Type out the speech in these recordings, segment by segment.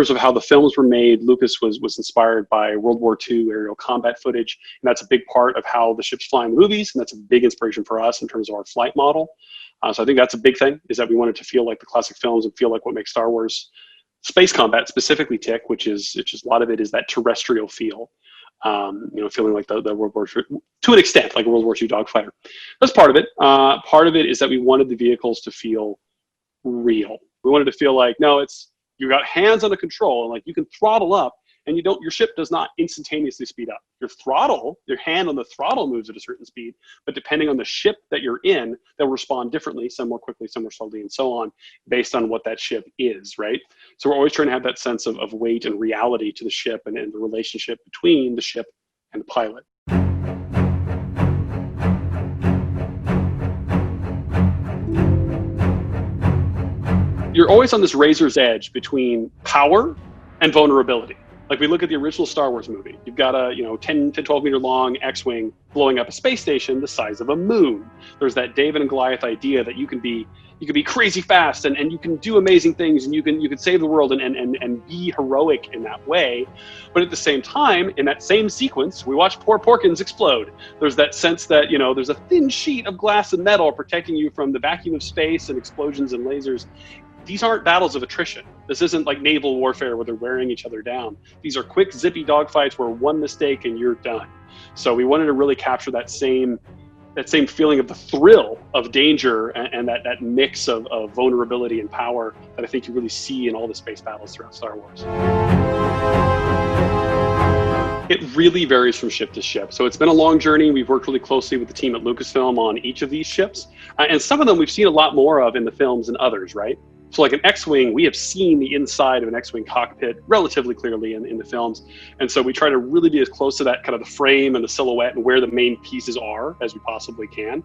terms of how the films were made, Lucas was inspired by World War II aerial combat footage, and that's a big part of how the ships fly in the movies, and that's a big inspiration for us in terms of our flight model. So I think that's a big thing, is that we wanted to feel like the classic films and feel like what makes Star Wars space combat specifically tick, which is a lot of it is that terrestrial feel. Feeling like the World War II, to an extent, like a World War II dogfighter. That's part of it. Part of it is that we wanted the vehicles to feel real. We wanted to feel like, no, you got hands on the control, and like you can throttle up, and your ship does not instantaneously speed up. Your hand on the throttle moves at a certain speed, but depending on the ship that you're in, they'll respond differently, some more quickly, some more slowly, and so on, based on what that ship is, right? So we're always trying to have that sense of weight and reality to the ship and the relationship between the ship and the pilot. You're always on this razor's edge between power and vulnerability. Like we look at the original Star Wars movie, you've got a 10 to 12 meter long X-Wing blowing up a space station the size of a moon. There's that David and Goliath idea that you can be crazy fast and you can do amazing things and you can save the world and be heroic in that way. But at the same time, in that same sequence, we watch poor Porkins explode. There's that sense that there's a thin sheet of glass and metal protecting you from the vacuum of space and explosions and lasers. These aren't battles of attrition. This isn't like naval warfare where they're wearing each other down. These are quick, zippy dogfights where one mistake and you're done. So we wanted to really capture that same feeling of the thrill of danger and that mix of vulnerability and power that I think you really see in all the space battles throughout Star Wars. It really varies from ship to ship. So it's been a long journey. We've worked really closely with the team at Lucasfilm on each of these ships. And some of them we've seen a lot more of in the films than others, right? So like an X-Wing, we have seen the inside of an X-Wing cockpit relatively clearly in the films. And so we try to really be as close to that kind of the frame and the silhouette and where the main pieces are as we possibly can.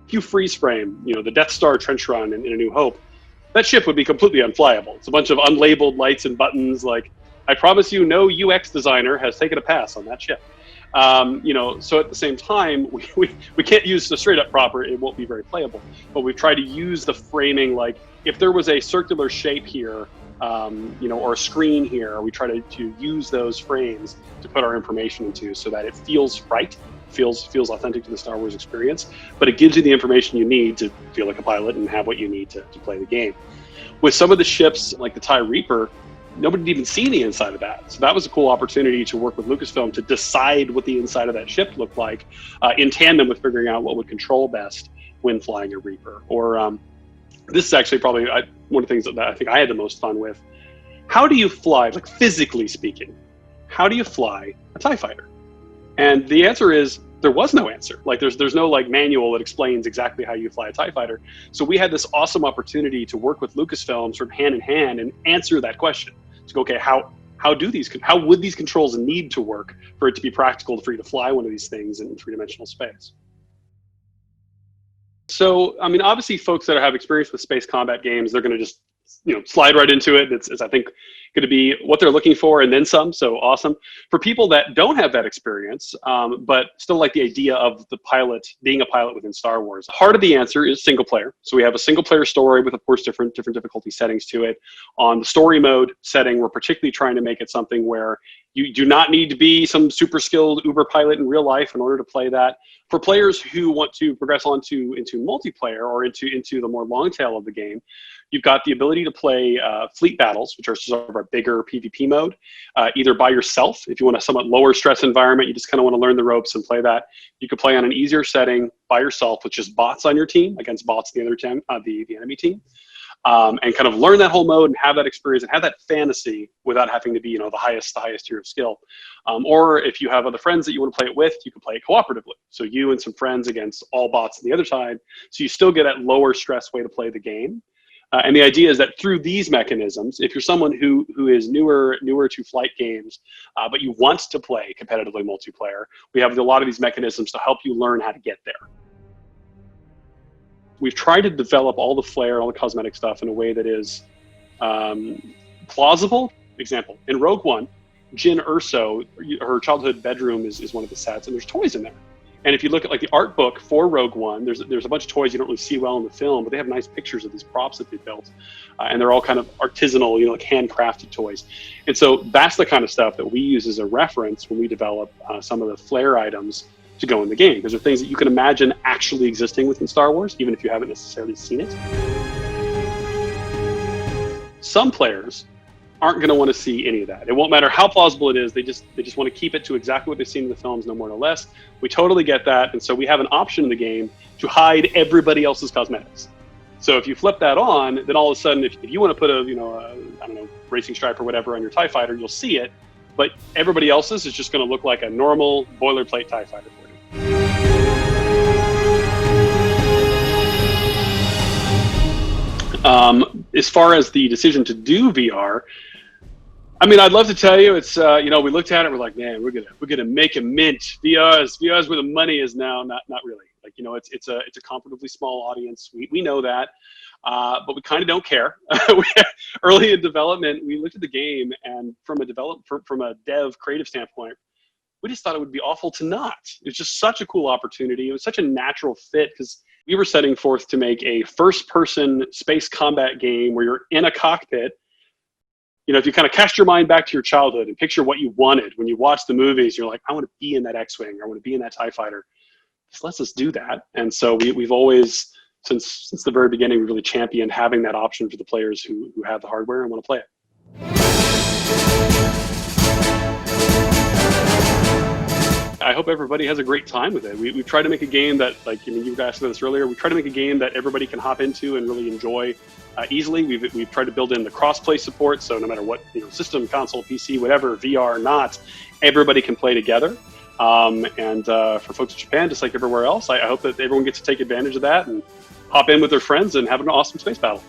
If you freeze frame, the Death Star trench run in A New Hope, that ship would be completely unflyable. It's a bunch of unlabeled lights and buttons. Like, I promise you, no UX designer has taken a pass on that ship. So at the same time, we can't use the straight up proper, it won't be very playable. But we've tried to use the framing, like if there was a circular shape here, or a screen here, we try to use those frames to put our information into so that it feels right, feels authentic to the Star Wars experience, but it gives you the information you need to feel like a pilot and have what you need to play the game. With some of the ships, like the TIE Reaper, nobody had even seen the inside of that. So that was a cool opportunity to work with Lucasfilm to decide what the inside of that ship looked like in tandem with figuring out what would control best when flying a Reaper. Or this is actually probably one of the things that I think I had the most fun with. How do you fly, like physically speaking, how do you fly a TIE fighter? And the answer is, there was no answer. Like there's no like manual that explains exactly how you fly a TIE fighter. So we had this awesome opportunity to work with Lucasfilm sort of hand in hand and answer that question. To go, okay, how would these controls need to work for it to be practical for you to fly one of these things in three-dimensional space? So, I mean, obviously folks that have experience with space combat games, they're going to just, slide right into it. It's I think, going to be what they're looking for and then some, so awesome. For people that don't have that experience, but still like the idea of the pilot, being a pilot within Star Wars, part of the answer is single player. So we have a single player story with, of course, different difficulty settings to it. On the story mode setting, we're particularly trying to make it something where you do not need to be some super skilled Uber pilot in real life in order to play that. For players who want to progress into multiplayer or into the more long tail of the game, you've got the ability to play fleet battles, which are sort of our bigger PvP mode, either by yourself. If you want a somewhat lower stress environment, you just kind of want to learn the ropes and play that. You could play on an easier setting by yourself with just bots on your team against bots on the other team, the enemy team. And kind of learn that whole mode and have that experience and have that fantasy without having to be, the highest tier of skill. Or if you have other friends that you want to play it with, you can play it cooperatively. So you and some friends against all bots on the other side. So you still get that lower stress way to play the game. And the idea is that through these mechanisms, if you're someone who is newer to flight games, but you want to play competitively multiplayer, we have a lot of these mechanisms to help you learn how to get there. We've tried to develop all the flair, all the cosmetic stuff in a way that is plausible. Example, in Rogue One, Jyn Erso, her childhood bedroom is one of the sets, and there's toys in there. And if you look at like the art book for Rogue One, there's a bunch of toys you don't really see well in the film, but they have nice pictures of these props that they built. And they're all kind of artisanal, like handcrafted toys. And so that's the kind of stuff that we use as a reference when we develop some of the flair items to go in the game. Because they're things that you can imagine actually existing within Star Wars, even if you haven't necessarily seen it. Some players aren't going to want to see any of that. It won't matter how plausible it is. They just want to keep it to exactly what they've seen in the films, no more, no less. We totally get that. And so we have an option in the game to hide everybody else's cosmetics. So if you flip that on, then all of a sudden, if you want to put a I don't know, racing stripe or whatever on your TIE fighter, you'll see it. But everybody else's is just going to look like a normal boilerplate TIE fighter for you. As far as the decision to do VR, I mean, I'd love to tell you it's we looked at it, we're like, man, we're gonna make a mint. VR is where the money is now. Not really. Like, it's a comparatively small audience. We know that, but we kind of don't care. Early in development, we looked at the game, and from a dev creative standpoint, we just thought it would be awful to not. It was just such a cool opportunity. It was such a natural fit because we were setting forth to make a first-person space combat game where you're in a cockpit. If you kind of cast your mind back to your childhood and picture what you wanted when you watched the movies, you're like, I want to be in that X-Wing, or I want to be in that TIE fighter. Just lets us do that. And so we've always, since the very beginning, we really championed having that option for the players who have the hardware and want to play it. I hope everybody has a great time with it. We've tried to make a game that, you guys said this earlier, we try to make a game that everybody can hop into and really enjoy easily. We've tried to build in the cross-play support, so no matter what, system, console, PC, whatever, VR or not, everybody can play together. And for folks in Japan, just like everywhere else, I hope that everyone gets to take advantage of that and hop in with their friends and have an awesome space battle.